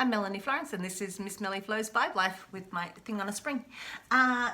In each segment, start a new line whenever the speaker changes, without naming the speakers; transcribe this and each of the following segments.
I'm Melanie Florence and this is Miss Melly Flows Vibe Life with my thing on a spring.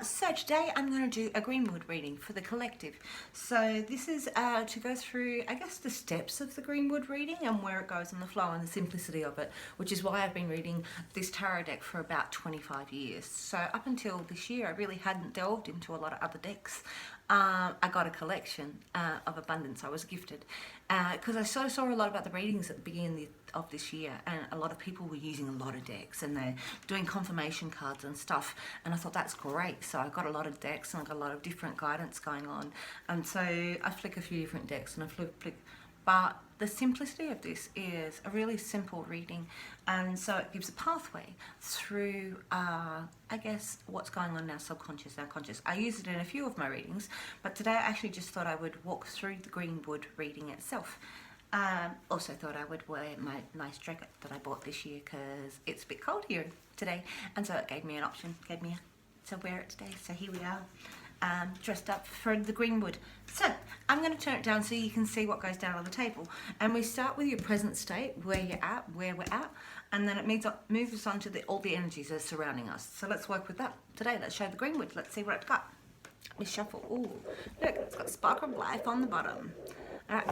So today I'm going to do a Greenwood reading for the collective. So this is to go through, I guess, the steps of the Greenwood reading and where it goes in the flow and the simplicity of it, which is why I've been reading this tarot deck for about 25 years. So up until this year I really hadn't delved into a lot of other decks. I got a collection of abundance. I was gifted because I sort of saw a lot about the readings at the beginning of this year, and a lot of people were using a lot of decks and they're doing confirmation cards and stuff, and I thought that's great. So I got a lot of decks and I got a lot of different guidance going on, and so I flick a few different decks and I flick. But the simplicity of this is a really simple reading, and so it gives a pathway through, I guess, what's going on in our subconscious, our conscious. I use it in a few of my readings, but today I actually just thought I would walk through the Greenwood reading itself. Also thought I would wear my nice jacket that I bought this year because it's a bit cold here today, and so it gave me an option, to wear it today. So here we are. Dressed up for the Greenwood. So I'm going to turn it down so you can see what goes down on the table, and we start with your present state, where you're at, where we're at, and then it moves us on to all the energies that are surrounding us. So let's work with that today. Let's show the Greenwood. Let's see what it's got. We shuffle. Ooh, look, it's got Spark of Life on the bottom.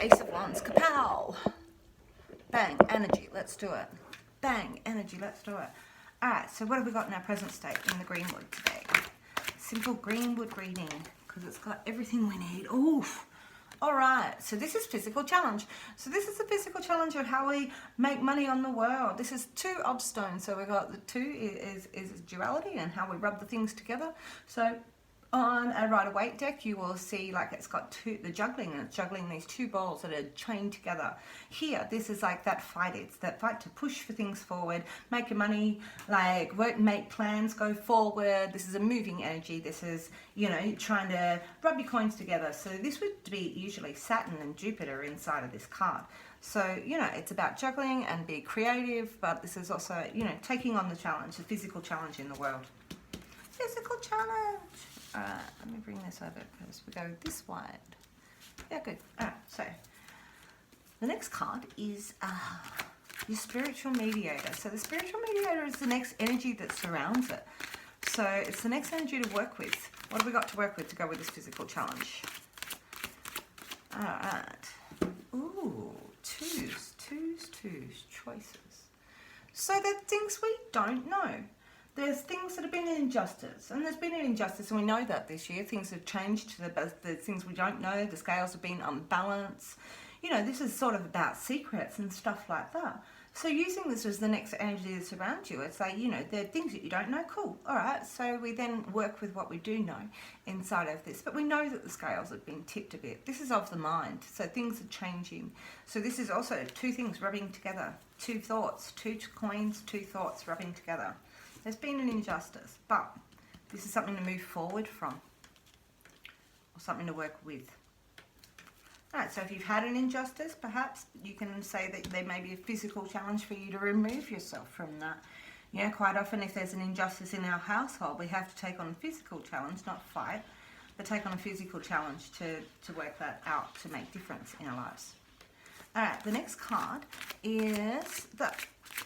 Ace of Wands. Kapow! Bang, energy. Let's do it. Bang, energy. Let's do it. Alright, so what have we got in our present state in the Greenwood today? Simple Greenwood reading, because it's got everything we need. Oof. All right, so this is physical challenge. So this is the physical challenge of how we make money on the world. This is 2 of stones. So we got the 2 is duality and how we rub the things together. So on a Rider-Waite deck, you will see like it's got the juggling, and it's juggling these 2 balls that are chained together. Here, this is like that fight. It's that fight to push for things forward, make your money, like work, make plans, go forward. This is a moving energy. This is, you know, trying to rub your coins together. So this would be usually Saturn and Jupiter inside of this card. So, you know, it's about juggling and be creative, but this is also, you know, taking on the challenge, the physical challenge in the world. Physical challenge. Alright, let me bring this over because we go this wide. Yeah, good. Alright, so the next card is your spiritual mediator. So the spiritual mediator is the next energy that surrounds it. So it's the next energy to work with. What have we got to work with to go with this physical challenge? Alright. Ooh, twos, choices. So there are things we don't know. There's things that have been an injustice, and there's been an injustice, and we know that this year. Things have changed to the things we don't know. The scales have been unbalanced. You know, this is sort of about secrets and stuff like that. So using this as the next energy that's around you, it's like, you know, there are things that you don't know. Cool. All right. So we then work with what we do know inside of this. But we know that the scales have been tipped a bit. This is of the mind. So things are changing. So this is also 2 things rubbing together. 2 thoughts, 2 coins, 2 thoughts rubbing together. There's been an injustice, but this is something to move forward from, or something to work with. Alright, so if you've had an injustice, perhaps you can say that there may be a physical challenge for you to remove yourself from that. Yeah, quite often if there's an injustice in our household, we have to take on a physical challenge, not fight, but take on a physical challenge to work that out, to make difference in our lives. Alright, the next card is the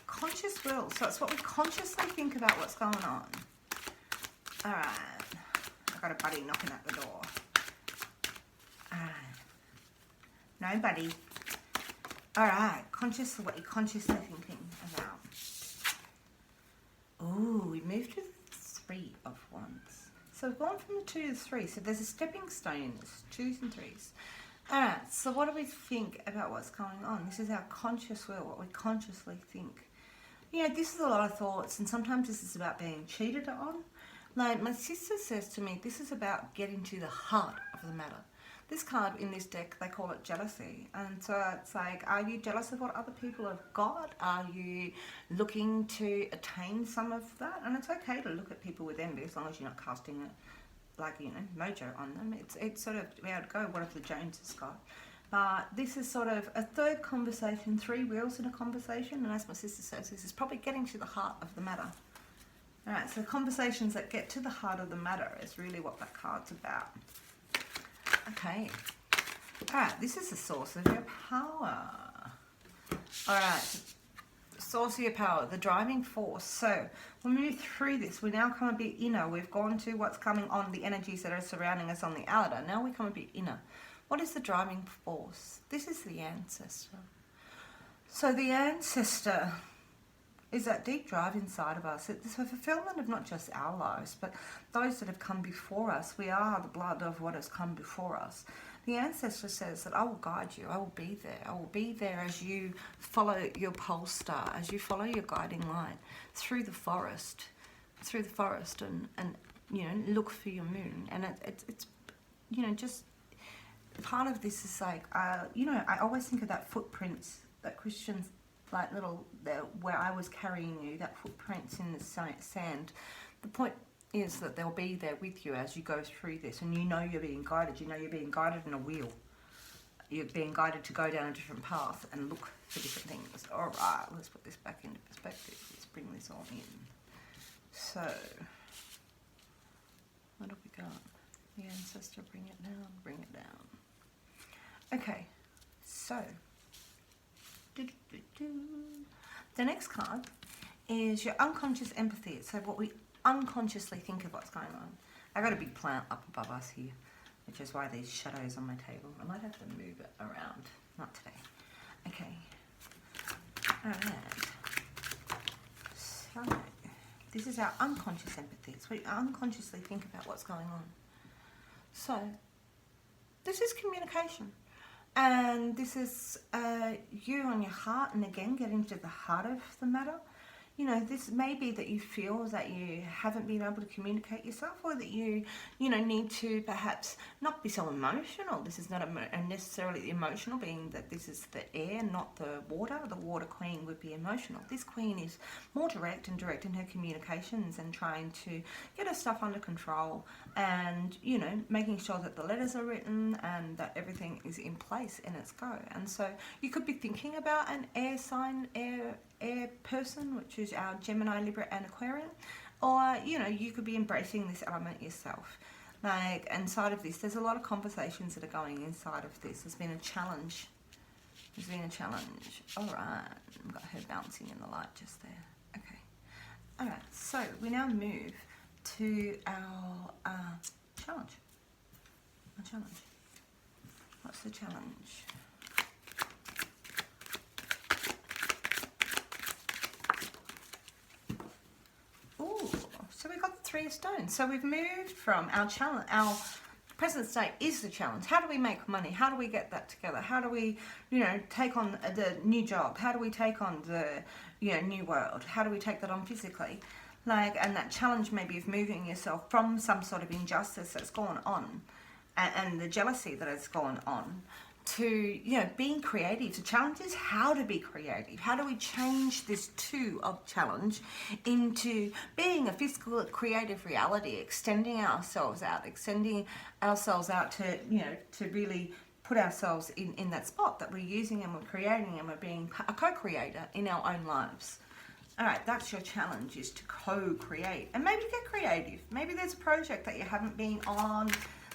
conscious will. So it's what we consciously think about what's going on. Alright, I've got a buddy knocking at the door. Alright, no buddy. Alright, what you're consciously thinking about. Ooh, we moved to the 3 of Wands. So we've gone from the 2 to the 3. So there's a stepping stone in this, 2s and 3s. Alright, so what do we think about what's going on? This is our conscious will, what we consciously think. You know, this is a lot of thoughts, and sometimes this is about being cheated on. Like my sister says to me, this is about getting to the heart of the matter. This card in this deck, they call it jealousy. And so it's like, are you jealous of what other people have got? Are you looking to attain some of that? And it's okay to look at people with envy as long as you're not casting it, like, you know, mojo on them. It's sort of where I'd go, what have the Joneses got? But this is sort of a 3rd conversation, 3 wheels in a conversation, and as my sister says, this is probably getting to the heart of the matter. Alright, so conversations that get to the heart of the matter is really what that card's about. Okay. Alright, this is the source of your power. Alright, source of your power, the driving force. So when we move through this, we now come a bit inner. We've gone to what's coming on, the energies that are surrounding us on the outer. Now we come a bit inner. What is the driving force? This is the ancestor. So the ancestor is that deep drive inside of us. It's a fulfillment of not just our lives, but those that have come before us. We are the blood of what has come before us. The ancestor says that I will guide you, I will be there. I will be there as you follow your pole star, as you follow your guiding light through the forest, and you know, look for your moon. And it's you know, just part of this is like, you know, I always think of that footprints that Christians, like little, where I was carrying you, that footprints in the sand. The point is that they'll be there with you as you go through this, and you know you're being guided. You know you're being guided in a wheel. You're being guided to go down a different path and look for different things. All right, let's put this back into perspective. Let's bring this all in. So, what have we got? The ancestor, bring it down, bring it down. Okay, so, the next card is your unconscious empathy. So what we unconsciously think of what's going on. I got a big plant up above us here, which is why there's shadows on my table. I might have to move it around. Not today. Okay. Alright. So, this is our unconscious empathy. It's what you unconsciously think about what's going on. So, this is communication. And this is you on your heart, and again, getting to the heart of the matter. You know, this may be that you feel that you haven't been able to communicate yourself, or that you know, need to perhaps not be so emotional. This is not necessarily emotional, being that this is the air, not the water. The water queen would be emotional. This queen is more direct in her communications and trying to get her stuff under control, and, you know, making sure that the letters are written and that everything is in place in its go. And so you could be thinking about an air sign, air person, which is our Gemini, Libra and Aquarian, or, you know, you could be embracing this element yourself. Like, inside of this, there's a lot of conversations that are going inside of this. There's been a challenge. All right, I've got her bouncing in the light just there. Okay. All right, so we now move to our challenge. What's the challenge? So we've got the Three of Stones. So we've moved from our challenge, our present state is the challenge. How do we make money? How do we get that together? How do we, you know, take on the new job? How do we take on the, you know, new world? How do we take that on physically? Like, and that challenge maybe of moving yourself from some sort of injustice that's gone on, and the jealousy that has gone on, to, you know, being creative. The challenge is how to be creative. How do we change this two of challenge into being a physical, creative reality, extending ourselves out to, you know, to really put ourselves in that spot that we're using and we're creating, and we're being a co-creator in our own lives. All right, that's your challenge, is to co-create. And maybe get creative. Maybe there's a project that you haven't been on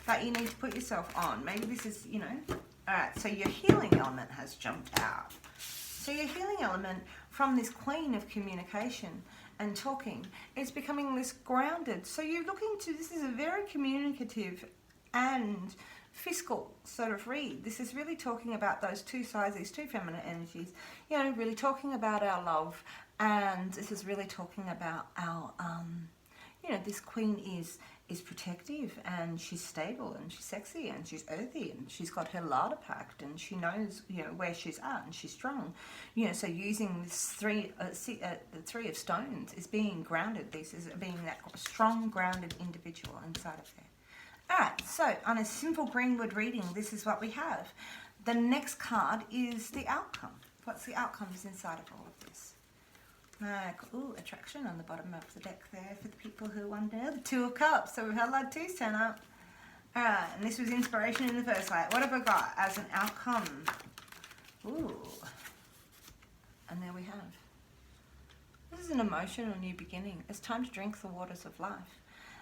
that you need to put yourself on. Maybe this is, you know. All right, so your healing element has jumped out. So your healing element from this queen of communication and talking is becoming this grounded. So you're looking to, this is a very communicative and fiscal sort of read. This is really talking about those two sides, these two feminine energies, you know, really talking about our love. And this is really talking about our, you know, this queen is protective, and she's stable, and she's sexy, and she's earthy, and she's got her larder packed, and she knows, you know, where she's at, and she's strong. You know, so using this the Three of Stones is being grounded. This is being that strong, grounded individual inside of there. All right, so on a simple Greenwood reading, this is what we have. The next card is the outcome. What's the outcomes inside of all of this? Like, ooh, attraction on the bottom of the deck there for the people who wonder. The Two of Cups. So we've had a lot of twos turn up. Alright, and this was inspiration in the first light. What have I got as an outcome? Ooh. And there we have. This is an emotional new beginning. It's time to drink the waters of life.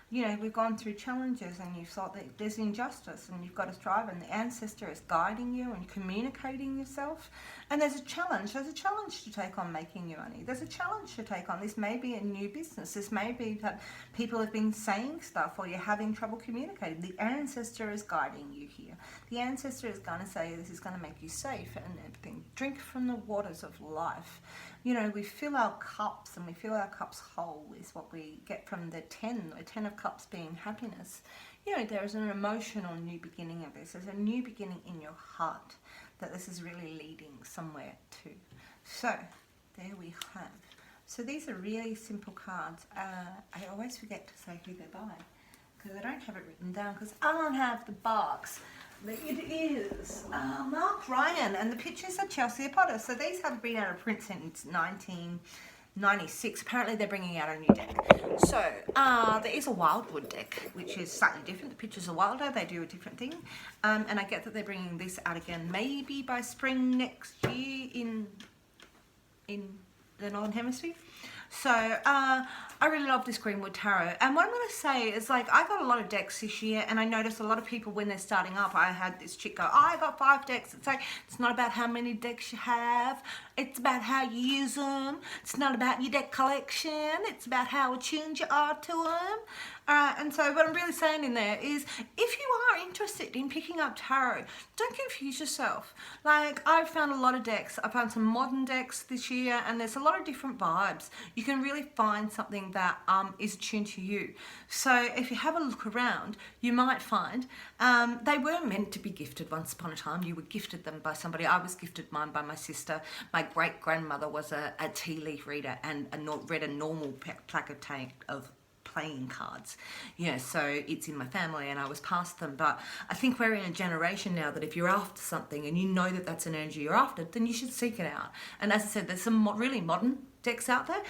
You know, we've gone through challenges and you've thought that there's injustice and you've got to strive, and the ancestor is guiding you and communicating yourself. And there's a challenge to take on making your money. There's a challenge to take on. This may be a new business. This may be that people have been saying stuff or you're having trouble communicating. The ancestor is guiding you here. The ancestor is going to say this is going to make you safe and everything. Drink from the waters of life. You know, we fill our cups, and we fill our cups whole is what we get from the 10 of cups being happiness. You know, there is an emotional new beginning of this. There's a new beginning in your heart that this is really leading somewhere to. So, there we have. So these are really simple cards. I always forget to say who they're by because I don't have it written down because I don't have the box. It is Mark Ryan, and the pictures are Chelsea Potter. So these have been out of print since 1996. Apparently they're bringing out a new deck. So there is a Wildwood deck, which is slightly different. The pictures are wilder. They do a different thing. And I get that they're bringing this out again, maybe by spring next year in the Northern Hemisphere. So I really love this Greenwood Tarot, and what I'm going to say is, like, I got a lot of decks this year, and I noticed a lot of people when they're starting up, I had this chick go, oh, I got 5 decks. It's like, it's not about how many decks you have, it's about how you use them. It's not about your deck collection, it's about how attuned you are to them. And so what I'm really saying in there is, if you are interested in picking up tarot, don't confuse yourself. Like, I've found a lot of decks. I found some modern decks this year, and there's a lot of different vibes. You can really find something that is attuned to you. So if you have a look around, you might find they were meant to be gifted once upon a time. You were gifted them by somebody. I was gifted mine by my sister. My great-grandmother was a tea leaf reader and read a normal pack of playing cards. Yeah, so it's in my family and I was passed them. But I think we're in a generation now that if you're after something and you know that that's an energy you're after, then you should seek it out. And as I said, there's some really modern decks out there.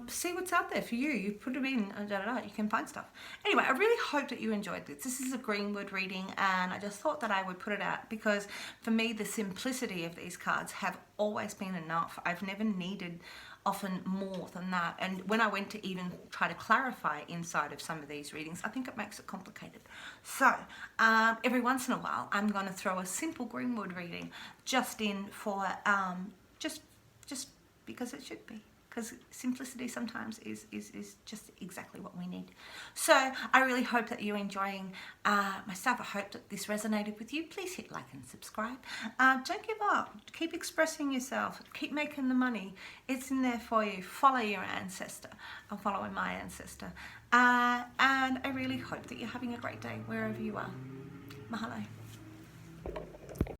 See what's out there for you. You put them in and you can find stuff. Anyway, I really hope that you enjoyed this. This is a Greenwood reading, and I just thought that I would put it out because for me the simplicity of these cards have always been enough. I've never needed often more than that, and when I went to even try to clarify inside of some of these readings, I think it makes it complicated. So every once in a while I'm going to throw a simple Greenwood reading just in for just because it should be, because simplicity sometimes is just exactly what we need. So I really hope that you're enjoying my stuff. I hope that this resonated with you. Please hit like and subscribe. Don't give up. Keep expressing yourself. Keep making the money. It's in there for you. Follow your ancestor. I'm following my ancestor. And I really hope that you're having a great day wherever you are. Mahalo.